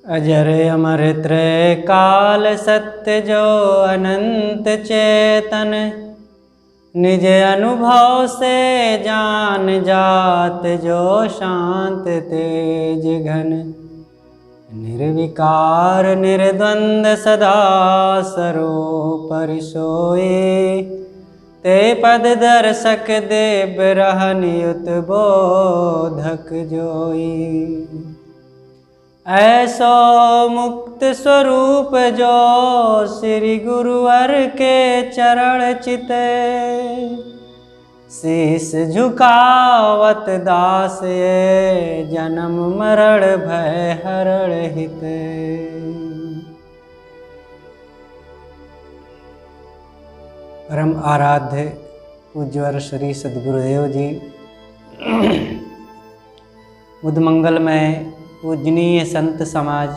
अजर अमर त्रय काल सत्य जो अनंत चेतन, निज अनुभव से जान जात जो शांत तेज घन। निर्विकार निर्द्वंद सदा सरोपर सोए, ते पद दर्शक देव रहन युत बोधक जोई। ऐसो मुक्त स्वरूप जो श्री गुरुवर के चरण चिते, शीस झुकावत दास ये जन्म मरण भय हरण हिते। परम आराध्य पूज्यवर श्री सद्गुरुदेव जी, बुद्ध मंगल में पूजनीय संत समाज,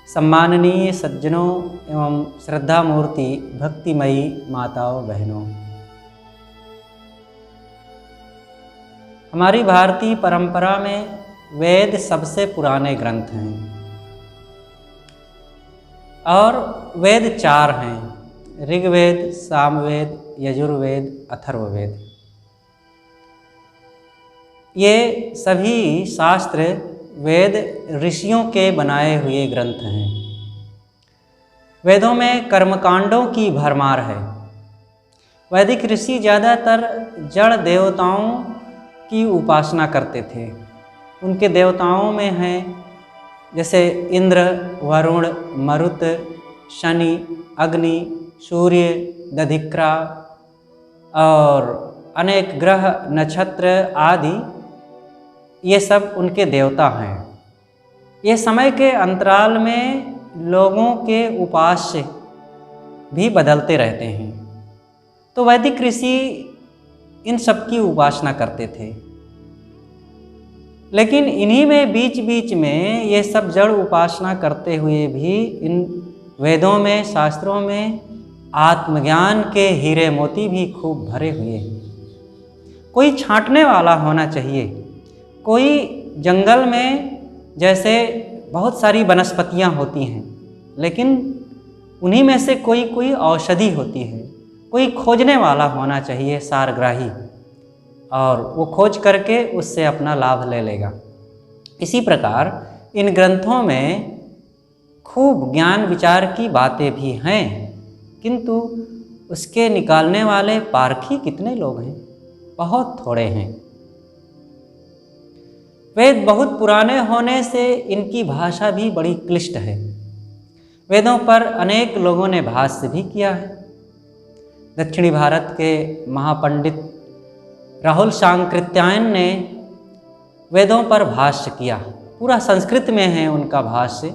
सम्माननीय सज्जनों एवं श्रद्धा मूर्ति भक्तिमयी माताओं बहनों, हमारी भारतीय परंपरा में वेद सबसे पुराने ग्रंथ हैं और वेद 4 हैं: ऋग्वेद, सामवेद, यजुर्वेद, अथर्ववेद। ये सभी शास्त्र वेद ऋषियों के बनाए हुए ग्रंथ हैं। वेदों में कर्मकांडों की भरमार है। वैदिक ऋषि ज़्यादातर जड़ देवताओं की उपासना करते थे। उनके देवताओं में हैं जैसे इंद्र, वरुण, मरुत, शनि, अग्नि, सूर्य, दधिक्रा और अनेक ग्रह, नक्षत्र आदि। ये सब उनके देवता हैं। ये समय के अंतराल में लोगों के उपास्य भी बदलते रहते हैं। तो वैदिक ऋषि इन सब की उपासना करते थे, लेकिन इन्हीं में बीच बीच में ये सब जड़ उपासना करते हुए भी इन वेदों में, शास्त्रों में आत्मज्ञान के हीरे मोती भी खूब भरे हुए हैं। कोई छांटने वाला होना चाहिए। कोई जंगल में जैसे बहुत सारी वनस्पतियां होती हैं, लेकिन उन्हीं में से कोई औषधि होती है। कोई खोजने वाला होना चाहिए, सारग्राही, और वो खोज करके उससे अपना लाभ ले लेगा। इसी प्रकार इन ग्रंथों में खूब ज्ञान विचार की बातें भी हैं, किंतु उसके निकालने वाले पारखी कितने लोग हैं? बहुत थोड़े हैं। वेद बहुत पुराने होने से इनकी भाषा भी बड़ी क्लिष्ट है। वेदों पर अनेक लोगों ने भाष्य भी किया है। दक्षिणी भारत के महापंडित राहुल सांकृत्यायन ने वेदों पर भाष्य किया। पूरा संस्कृत में है उनका भाष्य,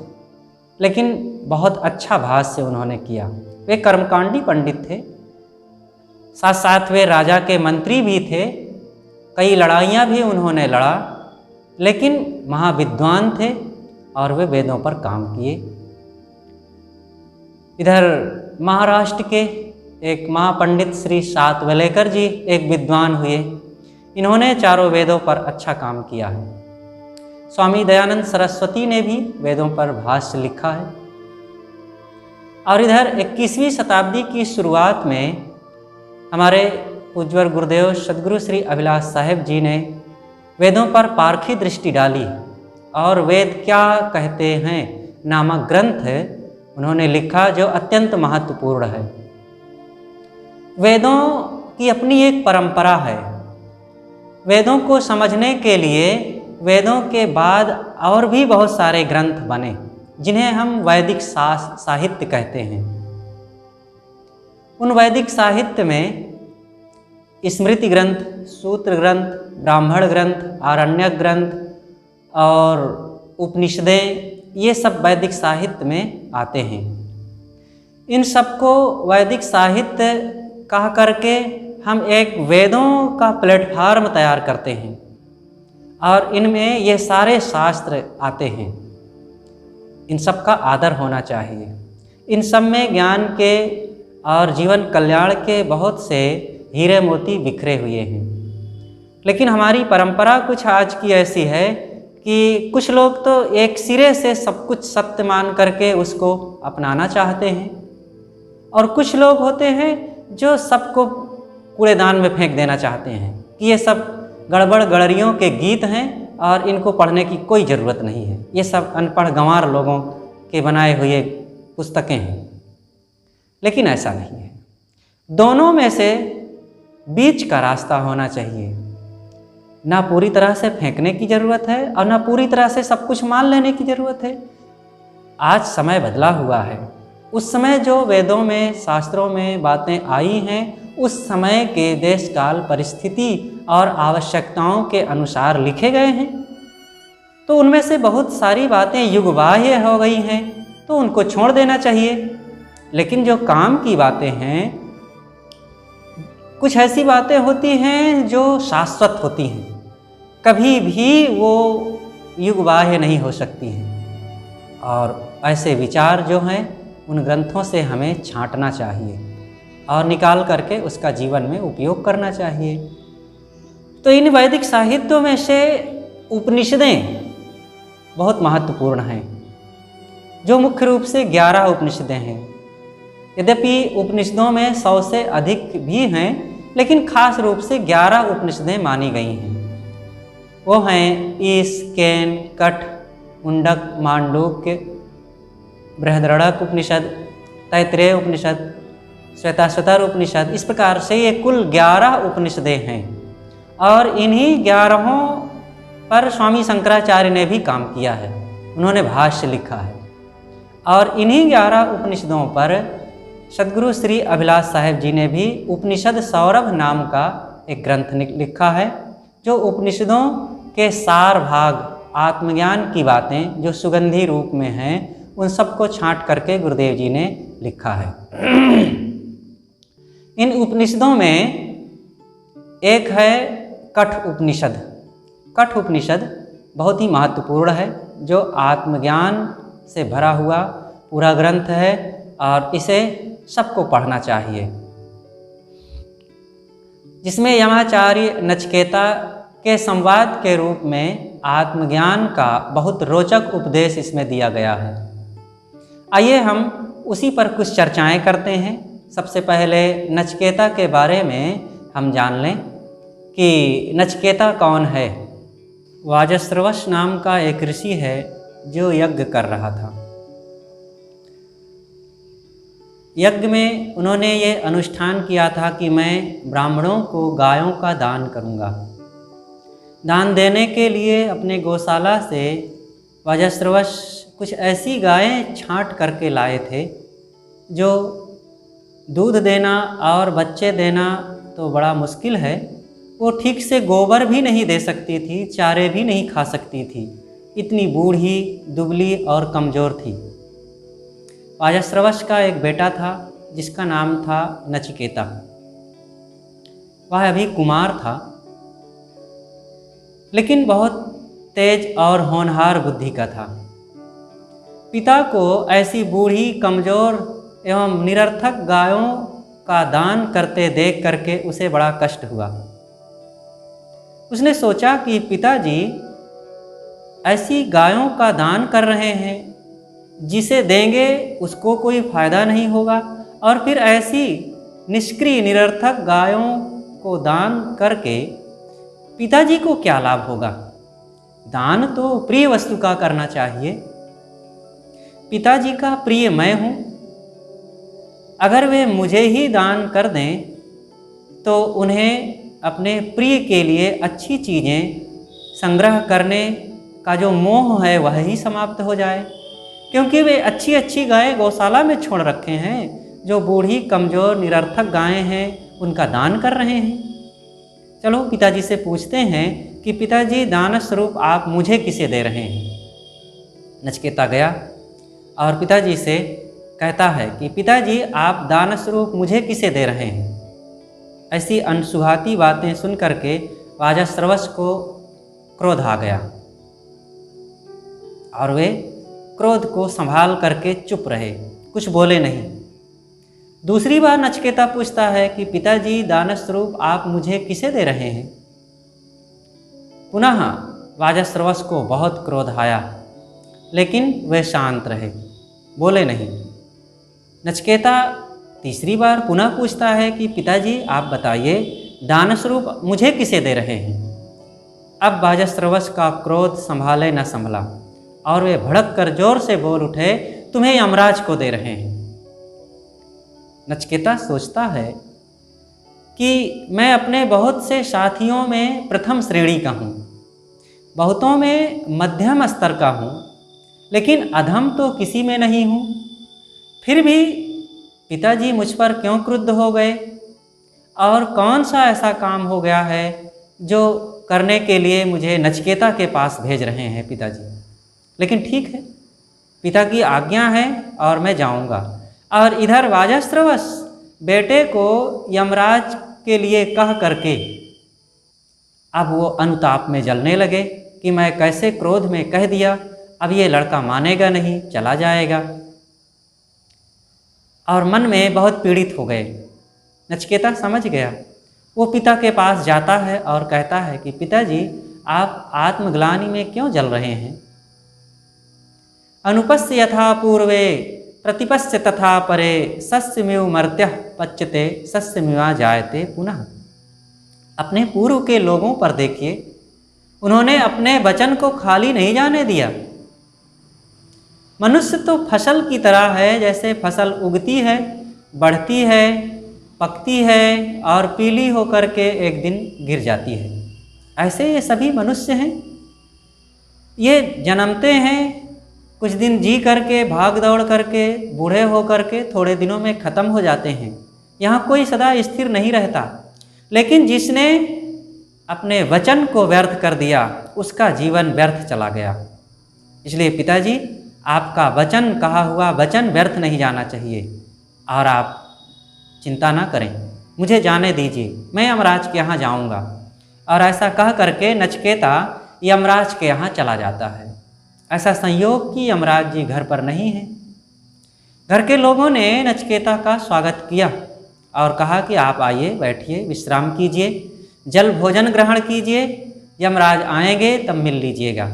लेकिन बहुत अच्छा भाष्य उन्होंने किया। वे कर्मकांडी पंडित थे, साथ साथ वे राजा के मंत्री भी थे। कई लड़ाइयाँ भी उन्होंने लड़ा, लेकिन महाविद्वान थे और वे वेदों पर काम किए। इधर महाराष्ट्र के एक महापंडित श्री सातवलेकर जी एक विद्वान हुए। इन्होंने चारों वेदों पर अच्छा काम किया है। स्वामी दयानंद सरस्वती ने भी वेदों पर भाष्य लिखा है। और इधर 21वीं शताब्दी की शुरुआत में हमारे पूज्यवर गुरुदेव सद्गुरु श्री अभिलाष साहेब जी ने वेदों पर पारखी दृष्टि डाली और वेद क्या कहते हैं नामक ग्रंथ उन्होंने लिखा, जो अत्यंत महत्वपूर्ण है। वेदों की अपनी एक परंपरा है। वेदों को समझने के लिए वेदों के बाद और भी बहुत सारे ग्रंथ बने, जिन्हें हम वैदिक साहित्य कहते हैं। उन वैदिक साहित्य में स्मृति ग्रंथ, सूत्र ग्रंथ, ब्राह्मण ग्रंथ, आरण्यक ग्रंथ और उपनिषदें, ये सब वैदिक साहित्य में आते हैं। इन सबको वैदिक साहित्य कह करके हम एक वेदों का प्लेटफार्म तैयार करते हैं और इनमें ये सारे शास्त्र आते हैं। इन सब का आदर होना चाहिए। इन सब में ज्ञान के और जीवन कल्याण के बहुत से हीरे मोती बिखरे हुए हैं। लेकिन हमारी परंपरा कुछ आज की ऐसी है कि कुछ लोग तो एक सिरे से सब कुछ सत्य मान करके उसको अपनाना चाहते हैं, और कुछ लोग होते हैं जो सबको कूड़ेदान में फेंक देना चाहते हैं कि ये सब गड़बड़ गड़रियों के गीत हैं और इनको पढ़ने की कोई ज़रूरत नहीं है, ये सब अनपढ़ गंवार लोगों के बनाए हुए पुस्तकें हैं। लेकिन ऐसा नहीं है। दोनों में से बीच का रास्ता होना चाहिए। ना पूरी तरह से फेंकने की ज़रूरत है और ना पूरी तरह से सब कुछ मान लेने की ज़रूरत है। आज समय बदला हुआ है। उस समय जो वेदों में, शास्त्रों में बातें आई हैं, उस समय के देश काल परिस्थिति और आवश्यकताओं के अनुसार लिखे गए हैं। तो उनमें से बहुत सारी बातें युगबाह्य हो गई हैं, तो उनको छोड़ देना चाहिए। लेकिन जो काम की बातें हैं, कुछ ऐसी बातें होती हैं जो शाश्वत होती हैं, कभी भी वो युगबाह्य नहीं हो सकती हैं। और ऐसे विचार जो हैं उन ग्रंथों से हमें छांटना चाहिए और निकाल करके उसका जीवन में उपयोग करना चाहिए। तो इन वैदिक साहित्यों में से उपनिषदें बहुत महत्वपूर्ण हैं, जो मुख्य रूप से 11 उपनिषदें हैं। यद्यपि उपनिषदों में 100 से अधिक भी हैं, लेकिन खास रूप से 11 उपनिषदें मानी गई हैं। वो हैं ईश, केन, कठ, मुंडक, मांडूक्य, बृहद्रढ़क उपनिषद, तैत्तिरीय उपनिषद, श्वेताश्वतर उपनिषद। इस प्रकार से ये कुल 11 उपनिषदें हैं और इन्हीं 11 पर स्वामी शंकराचार्य ने भी काम किया है। उन्होंने भाष्य लिखा है और इन्हीं 11 उपनिषदों पर सद्गुरु श्री अभिलाष साहेब जी ने भी उपनिषद सौरभ नाम का एक ग्रंथ लिखा है, जो उपनिषदों के सार भाग, आत्मज्ञान की बातें जो सुगंधी रूप में हैं, उन सबको छांट करके गुरुदेव जी ने लिखा है। इन उपनिषदों में एक है कठ उपनिषद। कठ उपनिषद बहुत ही महत्वपूर्ण है, जो आत्मज्ञान से भरा हुआ पूरा ग्रंथ है और इसे सबको पढ़ना चाहिए। जिसमें यमाचार्य नचिकेता के संवाद के रूप में आत्मज्ञान का बहुत रोचक उपदेश इसमें दिया गया है। आइए हम उसी पर कुछ चर्चाएं करते हैं। सबसे पहले नचिकेता के बारे में हम जान लें कि नचिकेता कौन है। वाजस्रवस नाम का एक ऋषि है जो यज्ञ कर रहा था। यज्ञ में उन्होंने ये अनुष्ठान किया था कि मैं ब्राह्मणों को गायों का दान करूँगा। दान देने के लिए अपने गौशाला से वाजस्रवस कुछ ऐसी गायें छांट करके लाए थे जो दूध देना और बच्चे देना तो बड़ा मुश्किल है। वो ठीक से गोबर भी नहीं दे सकती थी, चारे भी नहीं खा सकती थी, इतनी बूढ़ी, दुबली और कमज़ोर थी। वाजस्रवस का एक बेटा था जिसका नाम था नचिकेता। वह अभी कुमार था, लेकिन बहुत तेज और होनहार बुद्धि का था। पिता को ऐसी बूढ़ी, कमज़ोर एवं निरर्थक गायों का दान करते देख करके उसे बड़ा कष्ट हुआ। उसने सोचा कि पिताजी ऐसी गायों का दान कर रहे हैं, जिसे देंगे उसको कोई फ़ायदा नहीं होगा, और फिर ऐसी निष्क्रिय निरर्थक गायों को दान करके पिताजी को क्या लाभ होगा। दान तो प्रिय वस्तु का करना चाहिए। पिताजी का प्रिय मैं हूँ, अगर वे मुझे ही दान कर दें तो उन्हें अपने प्रिय के लिए अच्छी चीज़ें संग्रह करने का जो मोह है वह ही समाप्त हो जाए, क्योंकि वे अच्छी अच्छी गायें गौशाला में छोड़ रखे हैं। जो बूढ़ी, कमज़ोर, निरर्थक गायें हैं उनका दान कर रहे हैं। चलो पिताजी से पूछते हैं कि पिताजी, दान स्वरूप आप मुझे किसे दे रहे हैं। नचिकेता गया और पिताजी से कहता है कि पिताजी, आप दान स्वरूप मुझे किसे दे रहे हैं। ऐसी अनसुहाती बातें सुन करके वाजस्रवस को क्रोध आ गया और वे क्रोध को संभाल करके चुप रहे, कुछ बोले नहीं। दूसरी बार नचिकेता पूछता है कि पिताजी, दान स्वरूप आप मुझे किसे दे रहे हैं। पुनः वाजस्रवस को बहुत क्रोध आया, लेकिन वे शांत रहे, बोले नहीं। नचिकेता तीसरी बार पुनः पूछता है कि पिताजी आप बताइए, दान स्वरूप मुझे किसे दे रहे हैं। अब वाजस्रवस का क्रोध संभाले न संभला और वे भड़क कर जोर से बोल उठे, तुम्हें यमराज को दे रहे हैं। नचिकेता सोचता है कि मैं अपने बहुत से साथियों में प्रथम श्रेणी का हूँ, बहुतों में मध्यम स्तर का हूँ, लेकिन अधम तो किसी में नहीं हूँ। फिर भी पिताजी मुझ पर क्यों क्रुद्ध हो गए, और कौन सा ऐसा काम हो गया है जो करने के लिए मुझे नचिकेता के पास भेज रहे हैं पिताजी। लेकिन ठीक है, पिता की आज्ञा है और मैं जाऊंगा। और इधर वाजस्रवस बेटे को यमराज के लिए कह करके अब वो अनुताप में जलने लगे कि मैं कैसे क्रोध में कह दिया, अब ये लड़का मानेगा नहीं, चला जाएगा। और मन में बहुत पीड़ित हो गए। नचिकेता समझ गया, वो पिता के पास जाता है और कहता है कि पिताजी आप आत्मग्लानि में क्यों जल रहे हैं। अनुपस्य यथा पूर्वे प्रतिपस्य तथा परे सस्यमेव मर्त्यः पच्यते सस्यमेवा जायते पुनः। अपने पूर्व के लोगों पर देखिए, उन्होंने अपने वचन को खाली नहीं जाने दिया। मनुष्य तो फसल की तरह है, जैसे फसल उगती है, बढ़ती है, पकती है और पीली होकर के एक दिन गिर जाती है। ऐसे ये सभी मनुष्य हैं। ये जन्मते हैं, कुछ दिन जी करके, भाग दौड़ करके, बूढ़े हो करके थोड़े दिनों में ख़त्म हो जाते हैं। यहाँ कोई सदा स्थिर नहीं रहता। लेकिन जिसने अपने वचन को व्यर्थ कर दिया, उसका जीवन व्यर्थ चला गया। इसलिए पिताजी, आपका वचन, कहा हुआ वचन व्यर्थ नहीं जाना चाहिए। और आप चिंता ना करें, मुझे जाने दीजिए, मैं यमराज के यहाँ जाऊँगा। और ऐसा कह करके नचिकेता यमराज के यहाँ चला जाता है। ऐसा संयोग कि यमराज जी घर पर नहीं है। घर के लोगों ने नचिकेता का स्वागत किया और कहा कि आप आइए, बैठिए, विश्राम कीजिए, जल भोजन ग्रहण कीजिए, यमराज आएंगे तब मिल लीजिएगा।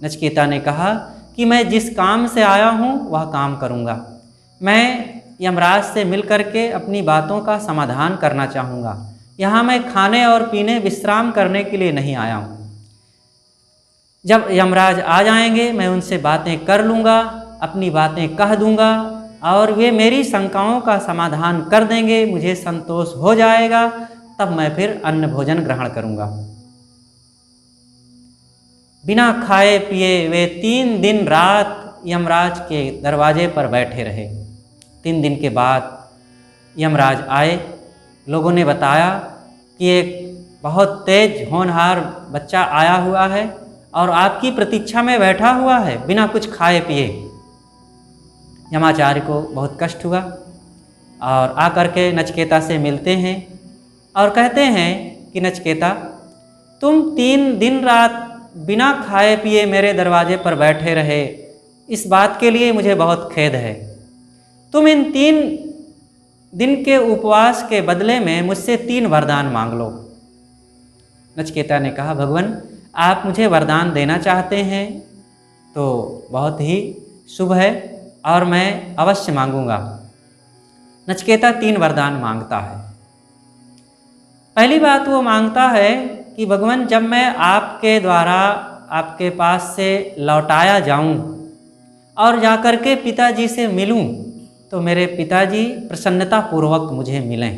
नचिकेता ने कहा कि मैं जिस काम से आया हूँ वह काम करूँगा। मैं यमराज से मिल करके अपनी बातों का समाधान करना चाहूँगा। यहाँ मैं खाने और पीने, विश्राम करने के लिए नहीं आया हूँ। जब यमराज आ जाएंगे मैं उनसे बातें कर लूँगा, अपनी बातें कह दूँगा और वे मेरी शंकाओं का समाधान कर देंगे, मुझे संतोष हो जाएगा, तब मैं फिर अन्न भोजन ग्रहण करूँगा। बिना खाए पिए वे 3 दिन रात यमराज के दरवाजे पर बैठे रहे। 3 दिन के बाद यमराज आए। लोगों ने बताया कि एक बहुत तेज होनहार बच्चा आया हुआ है और आपकी प्रतीक्षा में बैठा हुआ है बिना कुछ खाए पिए। यमाचार्य को बहुत कष्ट हुआ और आकर के नचिकेता से मिलते हैं और कहते हैं कि नचिकेता, तुम 3 दिन रात बिना खाए पिए मेरे दरवाजे पर बैठे रहे, इस बात के लिए मुझे बहुत खेद है। तुम इन 3 दिन के उपवास के बदले में मुझसे 3 वरदान मांग लो। नचिकेता ने कहा, भगवान आप मुझे वरदान देना चाहते हैं तो बहुत ही शुभ है और मैं अवश्य मांगूंगा। नचिकेता 3 वरदान मांगता है। पहली बात वो मांगता है कि भगवान, जब मैं आपके द्वारा आपके पास से लौटाया जाऊं और जाकर के पिताजी से मिलूं तो मेरे पिताजी प्रसन्नतापूर्वक मुझे मिलें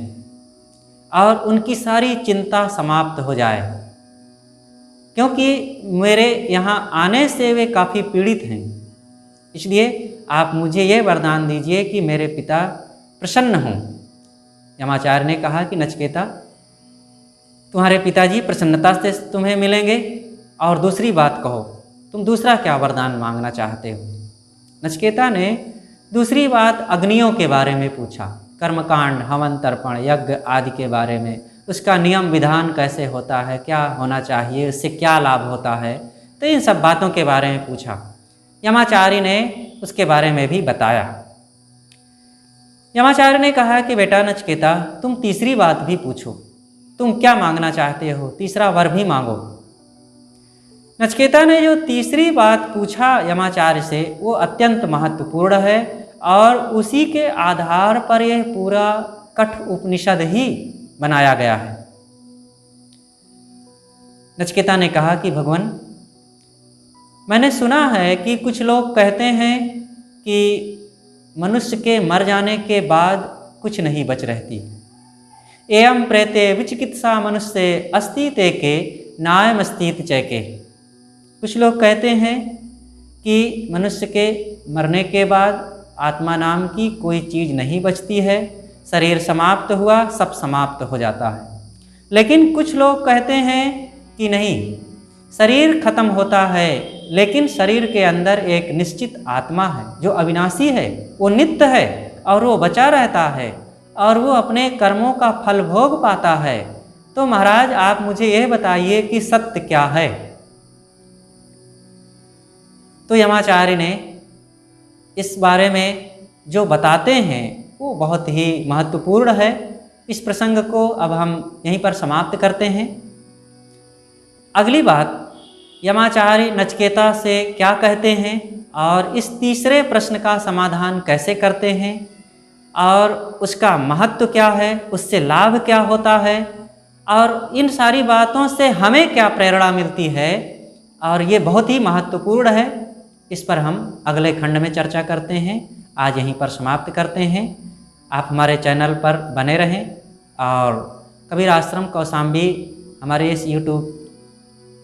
और उनकी सारी चिंता समाप्त हो जाए, क्योंकि मेरे यहाँ आने से वे काफ़ी पीड़ित हैं। इसलिए आप मुझे ये वरदान दीजिए कि मेरे पिता प्रसन्न हों। यमाचार्य ने कहा कि नचिकेता, तुम्हारे पिताजी प्रसन्नता से तुम्हें मिलेंगे और दूसरी बात कहो, तुम दूसरा क्या वरदान मांगना चाहते हो। नचिकेता ने दूसरी बात अग्नियों के बारे में पूछा, कर्मकांड, हवन, तर्पण, यज्ञ आदि के बारे में, उसका नियम विधान कैसे होता है, क्या होना चाहिए, उससे क्या लाभ होता है, तो इन सब बातों के बारे में पूछा। यमाचार्य ने उसके बारे में भी बताया। यमाचार्य ने कहा कि बेटा नचिकेता, तुम तीसरी बात भी पूछो, तुम क्या मांगना चाहते हो, तीसरा वर भी मांगो। नचिकेता ने जो तीसरी बात पूछा यमाचार्य से वो अत्यंत महत्वपूर्ण है और उसी के आधार पर यह पूरा कठ उपनिषद ही बनाया गया है। नचिकेता ने कहा कि भगवान, मैंने सुना है कि कुछ लोग कहते हैं कि मनुष्य के मर जाने के बाद कुछ नहीं बच रहती। एवं प्रेते विचिकित्सा मनुष्य अस्ति ते के नायमस्तीत चैके। कुछ लोग कहते हैं कि मनुष्य के मरने के बाद आत्मा नाम की कोई चीज़ नहीं बचती है, शरीर समाप्त हुआ, सब समाप्त हो जाता है। लेकिन कुछ लोग कहते हैं कि नहीं, शरीर खत्म होता है लेकिन शरीर के अंदर एक निश्चित आत्मा है जो अविनाशी है, वो नित्य है और वो बचा रहता है और वो अपने कर्मों का फल भोग पाता है। तो महाराज आप मुझे यह बताइए कि सत्य क्या है। तो यमाचार्य ने इस बारे में जो बताते हैं वो बहुत ही महत्वपूर्ण है। इस प्रसंग को अब हम यहीं पर समाप्त करते हैं। अगली बात यमाचार्य नचिकेता से क्या कहते हैं और इस तीसरे प्रश्न का समाधान कैसे करते हैं और उसका महत्व क्या है, उससे लाभ क्या होता है और इन सारी बातों से हमें क्या प्रेरणा मिलती है, और ये बहुत ही महत्वपूर्ण है। इस पर हम अगले खंड में चर्चा करते हैं। आज यहीं पर समाप्त करते हैं। आप हमारे चैनल पर बने रहें और कबीर आश्रम कौशाम्बी हमारे इस YouTube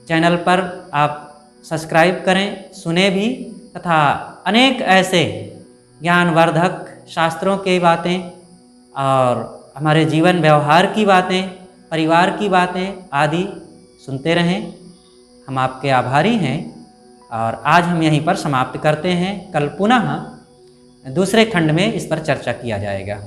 चैनल पर आप सब्सक्राइब करें, सुने भी, तथा अनेक ऐसे ज्ञानवर्धक शास्त्रों की बातें और हमारे जीवन व्यवहार की बातें, परिवार की बातें आदि सुनते रहें। हम आपके आभारी हैं और आज हम यहीं पर समाप्त करते हैं। कल पुनः दूसरे खंड में इस पर चर्चा किया जाएगा।